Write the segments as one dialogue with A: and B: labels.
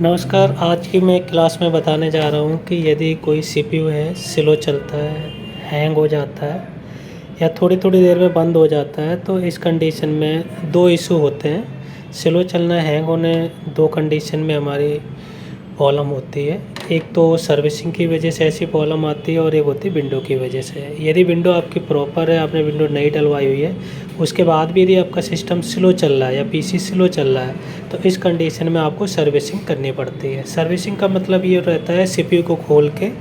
A: नमस्कार। आज की मैं क्लास में बताने जा रहा हूँ कि यदि कोई सीपीयू है स्लो चलता है, हैंग हो जाता है या थोड़ी थोड़ी देर में बंद हो जाता है, तो इस कंडीशन में दो इशू होते हैं। स्लो चलना, हैंग होने, दो कंडीशन में हमारी प्रॉब्लम होती है। एक तो सर्विसिंग की वजह से ऐसी प्रॉब्लम आती है और एक होती है विंडो की वजह से। यदि विंडो आपकी प्रॉपर है, आपने विंडो नई डलवाई हुई है, उसके बाद भी यदि आपका सिस्टम स्लो चल रहा है या पीसी स्लो चल रहा है, तो इस कंडीशन में आपको सर्विसिंग करनी पड़ती है। सर्विसिंग का मतलब ये रहता है सीपीयू को खोल के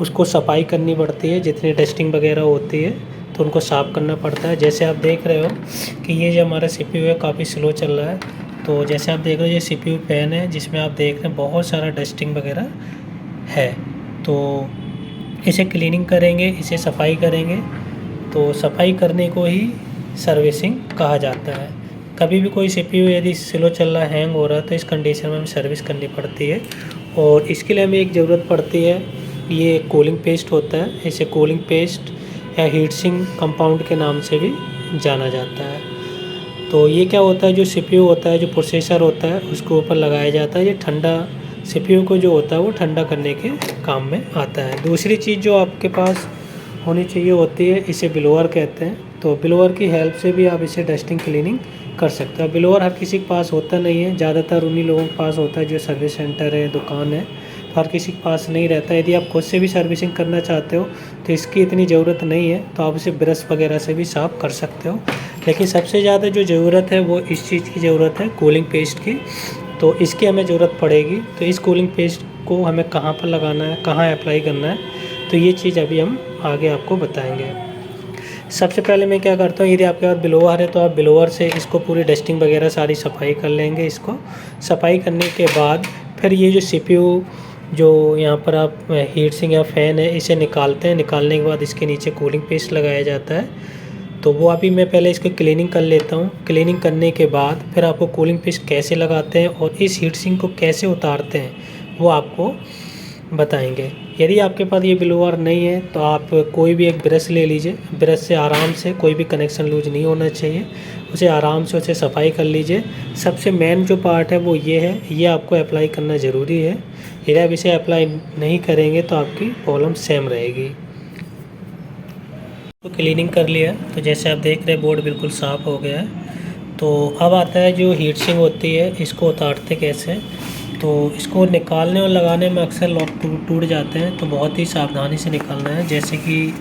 A: उसको सफाई करनी पड़ती है। जितनी टेस्टिंग वगैरह होती है तो उनको साफ़ करना पड़ता है। जैसे आप देख रहे हो कि ये जो हमारा सीपीयू है काफ़ी स्लो चल रहा है, तो जैसे आप देख रहे हो ये सीपीयू फैन है जिसमें आप देख रहे हैं बहुत सारा डस्टिंग वगैरह है। तो इसे क्लीनिंग करेंगे, इसे सफाई करेंगे, तो सफाई करने को ही सर्विसिंग कहा जाता है। कभी भी कोई सीपीयू यदि स्लो चल रहा है, हैंग हो रहा है, तो इस कंडीशन में हमें सर्विस करनी पड़ती है। और इसके लिए हमें एक ज़रूरत पड़ती है, ये कूलिंग पेस्ट होता है। इसे कूलिंग पेस्ट या हीट सिंक कंपाउंड के नाम से भी जाना जाता है। तो ये क्या होता है, जो सीपीयू होता है, जो प्रोसेसर होता है, उसके ऊपर लगाया जाता है। ये ठंडा सीपीयू को जो होता है वो ठंडा करने के काम में आता है। दूसरी चीज़ जो आपके पास होनी चाहिए होती है, इसे ब्लोअर कहते हैं। तो ब्लोअर की हेल्प से भी आप इसे डस्टिंग क्लीनिंग कर सकते हो। ब्लोअर हर किसी के पास होता नहीं है, ज़्यादातर उन्हीं लोगों के पास होता है जो सर्विस सेंटर है, दुकान है। तो हर किसी के पास नहीं रहता है। यदि आप खुद से भी सर्विसिंग करना चाहते हो तो इसकी इतनी ज़रूरत नहीं है, तो आप इसे ब्रश वगैरह से भी साफ़ कर सकते हो। लेकिन सबसे ज़्यादा जो ज़रूरत है वो इस चीज़ की ज़रूरत है, कूलिंग पेस्ट की। तो इसकी हमें ज़रूरत पड़ेगी। तो इस कूलिंग पेस्ट को हमें कहाँ पर लगाना है, कहाँ अप्लाई करना है, तो ये चीज़ अभी हम आगे आपको बताएंगे। सबसे पहले मैं क्या करता हूँ, यदि आपके पास ब्लोअर है तो आप ब्लोअर से इसको पूरी डस्टिंग वगैरह सारी सफाई कर लेंगे। इसको सफाई करने के बाद फिर ये जो सीपीयू जो यहाँ पर आप हीट सिंक या फ़ैन है, इसे निकालते हैं। निकालने के बाद इसके नीचे कूलिंग पेस्ट लगाया जाता है। तो वो अभी मैं पहले इसको क्लीनिंग कर लेता हूँ। क्लीनिंग करने के बाद फिर आपको कूलिंग पेस्ट कैसे लगाते हैं और इस हीट सिंक को कैसे उतारते हैं वो आपको बताएंगे। यदि आपके पास ये ब्लोअर नहीं है तो आप कोई भी एक ब्रश ले लीजिए। ब्रश से आराम से, कोई भी कनेक्शन लूज नहीं होना चाहिए, उसे आराम से उसे सफाई कर लीजिए। सबसे मेन जो पार्ट है वो ये है, ये आपको अप्लाई करना ज़रूरी है। यदि आप इसे अप्लाई नहीं करेंगे तो आपकी प्रॉब्लम सेम रहेगी। तो क्लीनिंग कर लिया, तो जैसे आप देख रहे हैं बोर्ड बिल्कुल साफ़ हो गया है। तो अब आता है जो हीट सिंक होती है, इसको उतारते कैसे। तो इसको निकालने और लगाने में अक्सर लॉक टूट जाते हैं, तो बहुत ही सावधानी से निकालना है। जैसे कि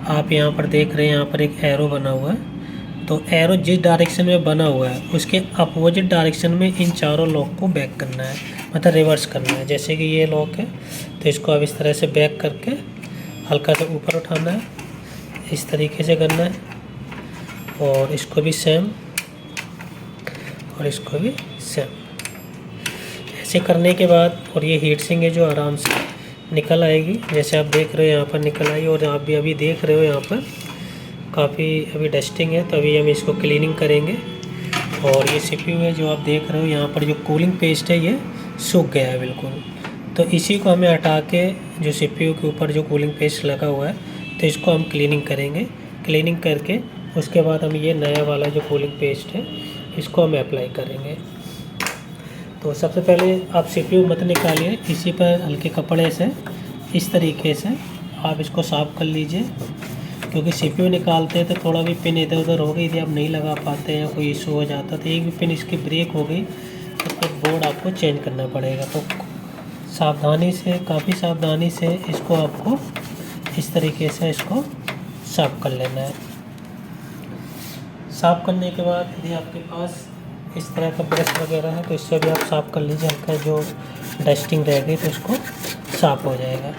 A: आप यहाँ पर देख रहे हैं, यहाँ पर एक एरो बना हुआ है। तो एरो जिस डायरेक्शन में बना हुआ है उसके अपोजिट डायरेक्शन में इन चारों लॉक को बैक करना है, मतलब रिवर्स करना है। जैसे कि ये लॉक है तो इसको अब इस तरह से बैक करके हल्का सा ऊपर उठाना है, इस तरीके से करना है। और इसको भी सेम, और इसको भी सेम। ऐसे करने के बाद और ये हीट सिंक है जो आराम से निकल आएगी। जैसे आप देख रहे हो यहाँ पर निकल आई, और आप भी अभी देख रहे हो यहाँ पर काफ़ी अभी डस्टिंग है। तो अभी हम इसको क्लीनिंग करेंगे। और ये सीपीयू है जो आप देख रहे हो, यहाँ पर जो कूलिंग पेस्ट है ये सूख गया है बिल्कुल। तो इसी को हमें हटा के, जो सीपीयू के ऊपर जो कूलिंग पेस्ट लगा हुआ है, तो इसको हम क्लीनिंग करेंगे। क्लीनिंग करके उसके बाद हम ये नया वाला जो कूलिंग पेस्ट है इसको हम अप्लाई करेंगे। तो सबसे पहले आप सीपीयू मत निकालिए, इसी पर हल्के कपड़े से इस तरीके से आप इसको साफ़ कर लीजिए। क्योंकि सीपीयू निकालते हैं तो थोड़ा भी पिन इधर उधर हो गई, यदि आप नहीं लगा पाते हैं या कोई इशू हो जाता तो एक भी पिन इसकी ब्रेक हो गई तो फिर बोर्ड आपको चेंज करना पड़ेगा। तो सावधानी से, काफ़ी सावधानी से इसको आपको इस तरीके से इसको साफ़ कर लेना है। साफ़ करने के बाद यदि आपके पास इस तरह का ब्रश वगैरह है तो इससे भी आप साफ़ कर लीजिए। हल्का जो डस्टिंग रह गई तो इसको साफ़ हो जाएगा।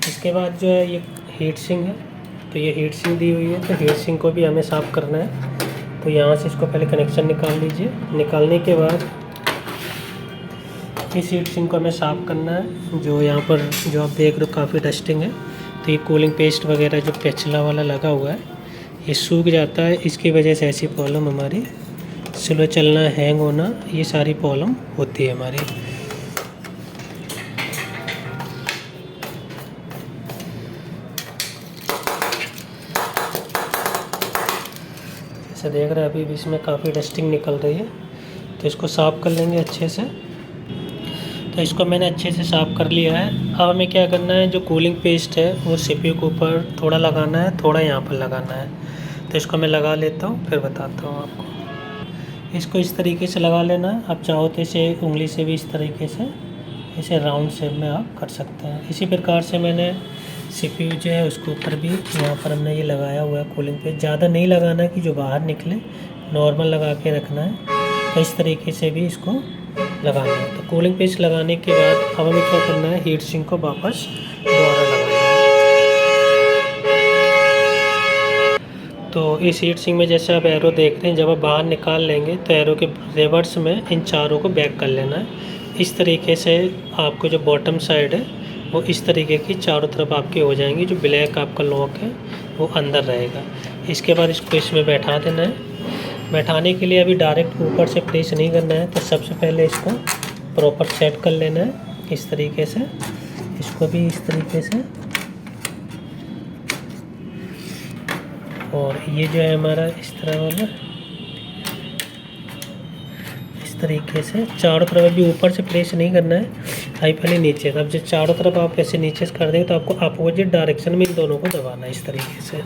A: इसके बाद जो है ये हीट सिंक है, तो ये हीट सिंक दी हुई है, तो हीट सिंक को भी हमें साफ़ करना है। तो यहाँ से इसको पहले कनेक्शन निकाल लीजिए। निकालने के बाद इस हीट सिंक को हमें साफ़ करना है। जो यहाँ पर जो आप देख रहे हो काफ़ी डस्टिंग है, तो ये कूलिंग पेस्ट वगैरह जो पिछला वाला लगा हुआ है ये सूख जाता है। इसकी वजह से ऐसी प्रॉब्लम हमारी, स्लो चलना, हैंग होना, ये सारी प्रॉब्लम होती है हमारी। जैसे देख रहे हैं अभी भी इसमें काफ़ी डस्टिंग निकल रही है। तो इसको साफ़ कर लेंगे अच्छे से। तो इसको मैंने अच्छे से साफ़ कर लिया है। अब हमें क्या करना है, जो कूलिंग पेस्ट है वो CPU के ऊपर थोड़ा लगाना है, थोड़ा यहाँ पर लगाना है। तो इसको मैं लगा लेता हूँ, फिर बताता हूँ आपको। इसको इस तरीके से लगा लेना है। आप चाहो तो इसे उंगली से भी इस तरीके से इसे राउंड शेप में आप कर सकते हैं। इसी प्रकार से मैंने CPU जो है उसके ऊपर भी यहाँ पर हमने ये लगाया हुआ है कूलिंग पेस्ट। ज़्यादा नहीं लगाना है कि जो बाहर निकले, नॉर्मल लगा के रखना है। तो इस तरीके से भी इसको लगाना है। तो कूलिंग पेस्ट लगाने के बाद अब हमें क्या करना है, हीट सिंक को वापस दोबारा लगाना है। तो इस हीट सिंक में जैसे आप एरो देख रहे हैं, जब आप बाहर निकाल लेंगे तो एरो के रिवर्स में इन चारों को बैक कर लेना है। इस तरीके से आपको जो बॉटम साइड है वो इस तरीके की चारों तरफ आपकी हो जाएंगी। जो ब्लैक आपका लॉक है वो अंदर रहेगा। इसके बाद इसको इसमें बैठा देना है। बैठाने के लिए अभी डायरेक्ट ऊपर से प्रेस नहीं करना है। तो सबसे पहले इसको प्रॉपर सेट कर लेना है इस तरीके से। इसको भी इस तरीके से, और ये जो है हमारा इस तरह वाला, इस तरीके से चारों तरफ। अभी ऊपर से प्रेस नहीं करना है, हाई पहले नीचे। अब जब चारों तरफ आप ऐसे नीचे से कर देंगे तो आपको अपोजिट डायरेक्शन में इन दोनों को दबाना है इस तरीके से।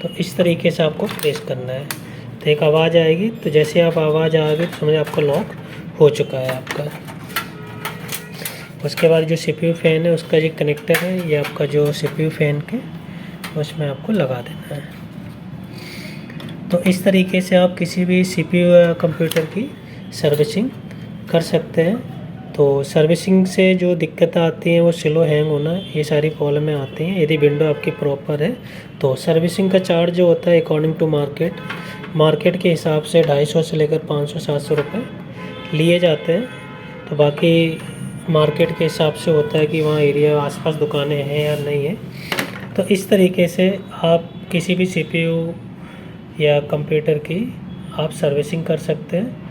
A: तो इस तरीके से आपको प्रेस करना है। तो एक आवाज़ आएगी, तो जैसे आप आवाज़ आएगी तो समझे आपका लॉक हो चुका है आपका। उसके बाद जो CPU फ़ैन है उसका जो कनेक्टर है, ये आपका जो CPU फ़ैन के उसमें आपको लगा देना है। तो इस तरीके से आप किसी भी CPU या कंप्यूटर की सर्विसिंग कर सकते हैं। तो सर्विसिंग से जो दिक्कतें आती हैं वो स्लो हैंग होना, ये सारी प्रॉब्लमें आती हैं। यदि विंडो आपकी प्रॉपर है तो सर्विसिंग का चार्ज जो होता है अकॉर्डिंग टू मार्केट के हिसाब से 250 से लेकर 500-700 रुपये लिए जाते हैं। तो बाकी मार्केट के हिसाब से होता है कि वहाँ एरिया आसपास दुकानें हैं या नहीं है। तो इस तरीके से आप किसी भी CPU या कंप्यूटर की आप सर्विसिंग कर सकते हैं।